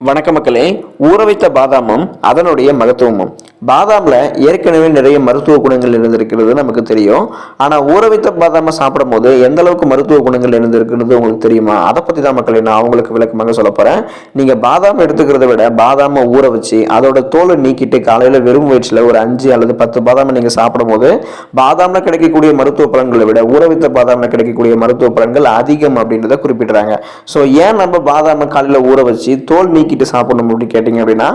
வணக்க மக்களே. ஊற வைத்த பாதாமும் அதனுடைய மகத்துவமும். பாதாம்ல ஏற்கனவே நிறைய மருத்துவ குணங்கள் இருந்திருக்கிறது நமக்கு தெரியும். ஆனா ஊற வைத்த பாதாம சாப்பிடும் போது எந்த அளவுக்கு மருத்துவ குணங்கள் இருந்திருக்கிறது உங்களுக்கு தெரியுமா? அதை பத்தி தான் மக்களே நான் உங்களுக்கு விளக்கமாக சொல்ல போறேன். நீங்க பாதாம் எடுத்துக்கிறத விட பாதாம ஊற வச்சு அதோட தோலை நீக்கிட்டு காலையில வெறும் வயிற்றுல ஒரு 5 அல்லது 10 பாதாம நீங்க சாப்பிடும் போது பாதாம்ல கிடைக்கக்கூடிய மருத்துவ பலன்களை விட ஊற வைத்த பாதாம்ல கிடைக்கக்கூடிய மருத்துவ பலன்கள் அதிகம் அப்படின்றத குறிப்பிடுறாங்க. ஸோ ஏன் நம்ம பாதாம காலையில ஊற வச்சு தோல் நீக்கிட்டு சாப்பிடணும் அப்படின்னு கேட்டீங்க அப்படின்னா,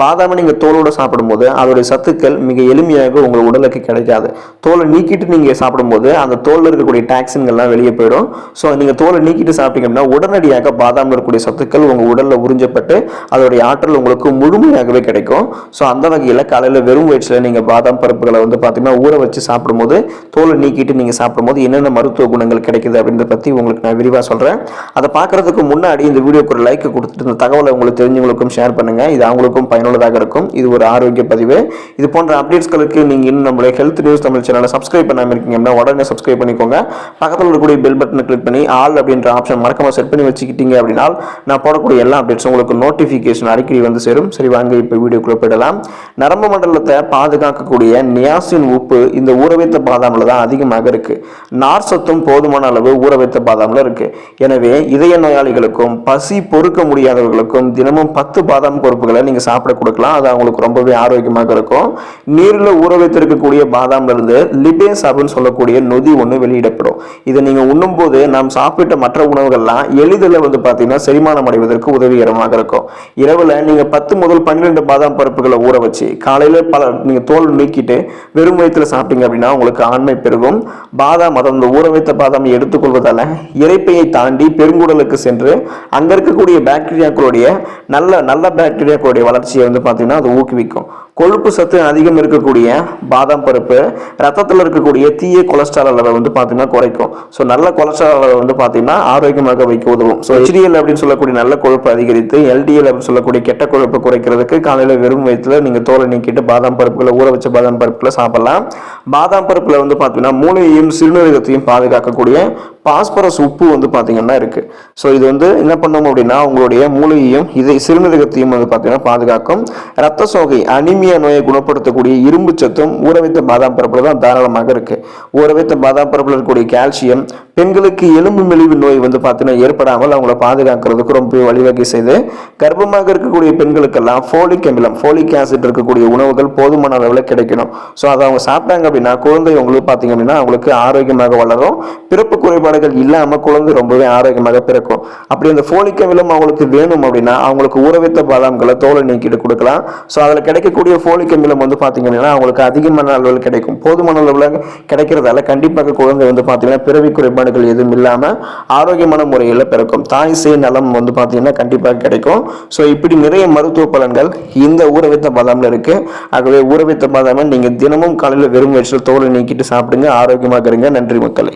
பாதாம நீங்க தோலோட சாப்பிடும்போது அதோடைய சத்துக்கள் மிக எளிமையாக உங்க உடலுக்கு கிடைக்காது. தோலை நீக்கிட்டு நீங்க சாப்பிடும்போது அந்த தோல்ல இருக்கக்கூடிய டாக்ஸின்கள்லாம் வெளியே போயிடும். ஸோ நீங்க தோலை நீக்கிட்டு சாப்பிட்டீங்க அப்படின்னா உடனடியாக பாதாம்ல இருக்கக்கூடிய சத்துக்கள் உங்க உடல்ல உறிஞ்சப்பட்டு அதோடைய ஆற்றல் உங்களுக்கு முழுமையாகவே கிடைக்கும். ஸோ அந்த வகையில் காலையில வெறும் வயிற்றுல நீங்க பாதாம் பருப்புகளை பாத்தீங்கன்னா ஊற வச்சு சாப்பிடும்போது தோலை நீக்கிட்டு நீங்க சாப்பிடும்போது என்னென்ன மருத்துவ குணங்கள் கிடைக்குது அப்படின்றத பத்தி உங்களுக்கு நான் விரிவா சொல்றேன். அதை பார்க்கறதுக்கு முன்னாடி இந்த வீடியோக்கு ஒரு லைக் கொடுத்துட்டு இந்த தகவலை உங்களுக்கு தெரிஞ்சவங்களுக்கும் ஷேர் பண்ணுங்க. இது அவங்களுக்கும் பயனுள்ளதாக இருக்கும். இது ஒரு ஆரோக்கிய பதிவு. இது போன்ற அப்டேட்ஸ்களுக்கு நீங்க இன்னும் நம்மளுடைய ஹெல்த் நியூஸ் தமிழ் சேனலை சப்ஸ்கிரைப் பண்ணாம இருக்கீங்கன்னா உடனே சப்ஸ்கிரைப் பண்ணிக்கோங்க. பக்கத்தில் இருக்கக்கூடிய பெல் பட்டனை கிளிக் பண்ணி ஆல் அப்படின்ற ஆப்ஷன் மறக்காம செட் பண்ணி வச்சுக்கிட்டீங்க அப்படின்னா நான் போடக்கூடிய எல்லா அப்டேட்ஸும் உங்களுக்கு நோட்டிபிகேஷன் அடிக்கடி வந்து சேரும். சரி, வாங்க இப்போ வீடியோக்குள்ள போயிடலாம். நரம்பு மண்டலத்தை பாதுகாக்கக்கூடிய நியாசின் உப்பு இந்த ஊற வைத்த பாதாம்ல தான் அதிகமாக இருக்கு. நார் சத்தும் போதுமான அளவு ஊற வைத்த பாதாம்ல இருக்கு. எனவே இதய நோயாளிகளுக்கும் பசி பொறுக்க முடியாதவர்களுக்கும் தினமும் 10 பாதாம் பருப்புகளை நீங்க சாப்பிட கொடுக்கலாம். அது அவங்களுக்கு ரொம்பவே ஆரோக்கியமாக இருக்கும். நீரில் ஊற வைத்திருக்கக்கூடிய பாதாம்ல இருந்து லிபேஸ் அப்படின்னு சொல்லக்கூடிய நொதி ஒன்று வெளியிடப்படும். இதை நீங்க உண்ணும் போது நாம் சாப்பிட்ட மற்ற உணவுகள்லாம் எளிதில் பாத்தீங்கன்னா செரிமானம் அடைவதற்கு உதவிகரமாக இருக்கும். இரவுல நீங்க 10 முதல் 12 பாதாம் பருப்புகளை ஊற வச்சு காலையில நீங்க தோல் நீக்கிட்டு வெறும் வயிற்றுல சாப்பிட்டீங்க அப்படின்னா உங்களுக்கு ஆண்மை பெருகும். பாதாம் அந்த ஊற வைத்த பாதாம் எடுத்துக்கொள்வதால இரைப்பையை தாண்டி பெருங்குடலுக்கு சென்று அங்க இருக்கக்கூடிய பாக்டீரியாக்களுடைய நல்ல பாக்டீரியாக்களுடைய வளர்ச்சியை பாத்தீங்கன்னா அது ஊக்குவிக்கும். கொழுப்பு சத்து அதிகம் இருக்கக்கூடிய பாதாம் பருப்பு ரத்தத்தில் இருக்கக்கூடிய தீய கொலஸ்ட்ரால் அளவை பாத்தீங்கன்னா குறைக்கும். ஸோ நல்ல கொலஸ்ட்ரால் அளவை பாத்தீங்கன்னா ஆரோக்கியமாக வைக்க உதவும். ஸோ HDL அப்படின்னு சொல்லக்கூடிய நல்ல கொழுப்பு அதிகரித்து LDL அப்படின்னு சொல்லக்கூடிய கெட்ட கொழுப்பு குறைக்கிறதுக்கு காலையில வெறும் வயிற்றுல நீங்க தோலை நீக்கிட்டு பாதாம் பருப்புகளை ஊற வச்ச பாதாம் பருப்புகளை சாப்பிடலாம். பாதாம் பருப்புல பாத்தீங்கன்னா மூளையையும் சிறுநீரகத்தையும் பாதுகாக்கக்கூடிய பாஸ்பரஸ் உப்பு பாத்தீங்கன்னா இருக்கு. ஸோ இது என்ன பண்ணும் அப்படின்னா உங்களுடைய மூளையையும் இதை சிறுநீரகத்தையும் பாத்தீங்கன்னா பாதுகாக்கும். ரத்த சோகை அனிமியா நோயை குணப்படுத்தக்கூடிய இரும்பு சத்தும் ஊற வைத்த பாதாம் பருப்புல தான் தாராளமாக இருக்கு. ஊற வைத்த பாதாம் பருப்புல இருக்கக்கூடிய கால்சியம் பெண்களுக்கு எலும்பு மெலிவு நோய் பாத்தீங்கன்னா ஏற்படாமல் அவங்கள பாதுகாக்கிறதுக்கு ரொம்ப வழிவகை செய்து கர்ப்பமாக இருக்கக்கூடிய பெண்களுக்கெல்லாம் ஃபோலிக் ஆசிட் இருக்கக்கூடிய உணவுகள் போதுமான அளவில் கிடைக்கணும். ஸோ அதை அவங்க சாப்பிட்டாங்க அப்படின்னா குழந்தை உங்களுக்கு பாத்தீங்க அப்படின்னா அவங்களுக்கு ஆரோக்கியமாக வளரும். பிறப்பு குறைபாடுகள் இல்லாம குழந்தை ரொம்பவே ஆரோக்கியமாக பிறக்கும். அப்படி அந்த ஃபோலிக் அமிலம் அவங்களுக்கு வேணும் அப்படின்னா அவங்களுக்கு ஊற வைத்த பாதாம்களை தோலை நீக்கிட்டு கொடுக்கலாம். ஸோ அதில் கிடைக்கக்கூடிய ஃபோலிக் அமிலம் பாத்தீங்க அப்படின்னா அவங்களுக்கு அதிகமான அளவில் கிடைக்கும். போதுமான அளவில் கிடைக்கிறதால கண்டிப்பாக குழந்தை பாத்தீங்கன்னா பிறவி குறைபாடுகள் எதுவும் இல்லாம ஆரோக்கியமான முறையில் பிறக்கும். தாய் சேய் நலம் பாத்தீங்கன்னா கண்டிப்பாக கிடைக்கும். ஸோ இப்படி நிறைய மருத்துவ பலன்கள் இந்த ஊற வைத்த பாதாம்ல இருக்கு. ஆகவே ஊற வைத்த பாதாமை நீங்க தினமும் காலையில் வெறும் வயிற்றில் தோலை நீக்கிட்டு சாப்பிடுங்க. ஆரோக்கியமாக இருங்க. நன்றி மக்களே.